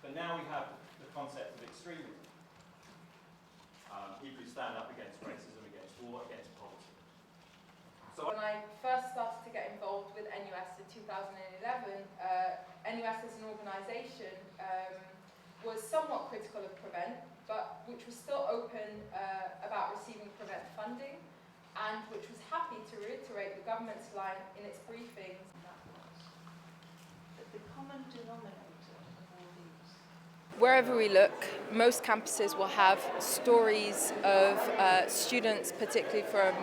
But now we have the concept of extremism. People who stand up against racism, against war, against poverty. So when I first started to get involved with NUS in 2011, NUS as an organisation was somewhat critical of Prevent, but which was still open about receiving Prevent funding, and which was happy to reiterate the government's line in its briefings. But the common denominator of all these. Wherever we look, most campuses will have stories of students, particularly from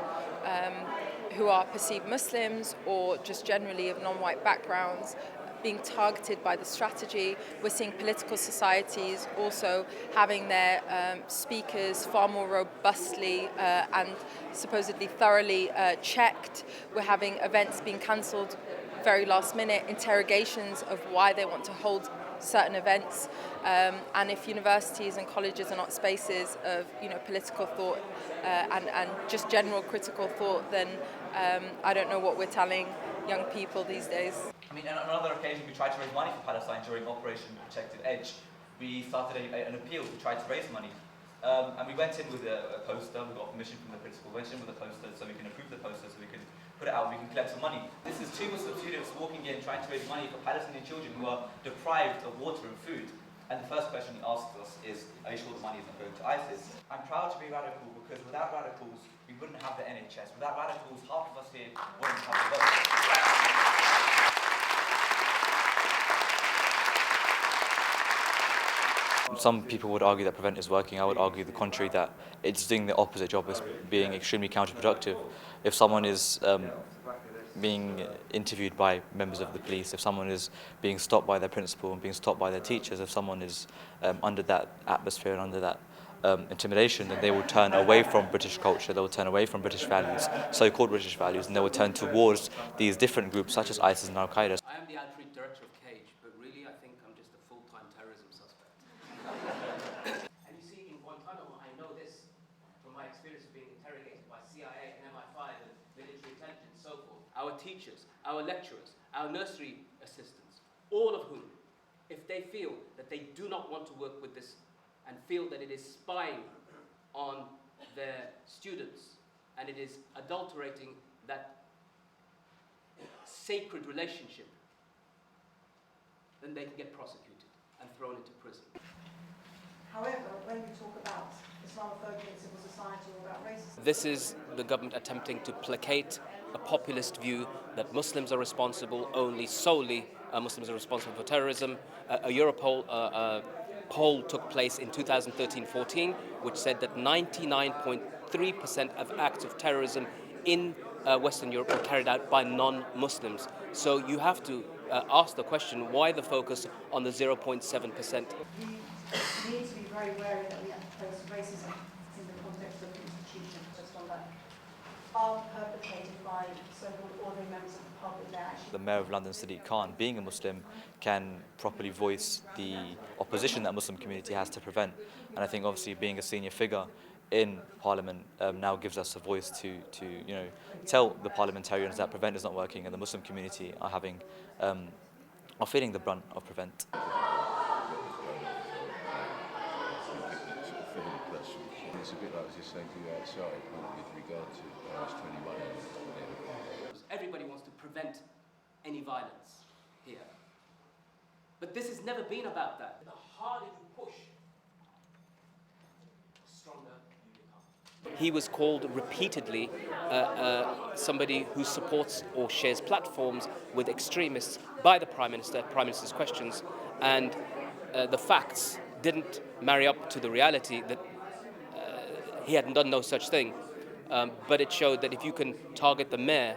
who are perceived Muslims or just generally of non-white backgrounds, being targeted by the strategy. We're seeing political societies also having their speakers far more robustly and supposedly thoroughly checked. We're having events being cancelled very last minute, interrogations of why they want to hold certain events, and if universities and colleges are not spaces of political thought and just general critical thought, then I don't know what we're telling young people these days. I mean, on another occasion we tried to raise money for Palestine during Operation Protected Edge. We started an appeal to try to raise money. And we went in with a poster, we got permission from the principal, went in with a poster so we can approve the poster, so we can put it out, we can collect some money. This is two Muslim students walking in trying to raise money for Palestinian children who are deprived of water and food. And the first question he asks us is, are you sure the money isn't going to ISIS? I'm proud to be radical because without radicals, we wouldn't have the NHS. Without radicals, half of us here wouldn't have the vote. Some people would argue that Prevent is working. I would argue the contrary, that it's doing the opposite job, as being extremely counterproductive. If someone is being interviewed by members of the police, if someone is being stopped by their principal and being stopped by their teachers, if someone is under that atmosphere and under that intimidation, then they will turn away from British culture, they will turn away from British values, so-called British values, and they will turn towards these different groups such as ISIS and Al-Qaeda. I am the outreach director of CAGE, but really I think I'm just a full-time terrorism suspect. And you see, in Guantanamo, I know this from my experience of being interrogated by CIA and MI5 and military intelligence and so forth. Our teachers, our lecturers, our nursery assistants, all of whom, if they feel that they do not want to work with this and feel that it is spying on their students and it is adulterating that sacred relationship, then they can get prosecuted and thrown into prison. However, when we talk about Islamophobia in civil society or about racism... This is the government attempting to placate a populist view that Muslims are responsible, solely Muslims are responsible for terrorism. A Europol poll took place in 2013-14, which said that 99.3% of acts of terrorism in Western Europe were carried out by non-Muslims. So you have to ask the question, why the focus on the 0.7%? We need to be very wary that we place racism in the context of institutions, just on that, are perpetrated by so-called ordinary members of the public. The Mayor of London, Sadiq Khan, being a Muslim, can properly voice the opposition that Muslim community has to Prevent. And I think obviously being a senior figure in Parliament now gives us a voice to tell the parliamentarians that Prevent is not working and the Muslim community are feeling the brunt of Prevent. It's a bit like I was just saying to you outside with regard to Paris 21. Everybody wants to prevent any violence here. But this has never been about that. The harder you push, the stronger you become. He was called repeatedly somebody who supports or shares platforms with extremists by the Prime Minister, Prime Minister's questions, and the facts didn't marry up to the reality that he had done no such thing. But it showed that if you can target the mayor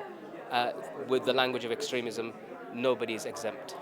with the language of extremism, nobody is exempt.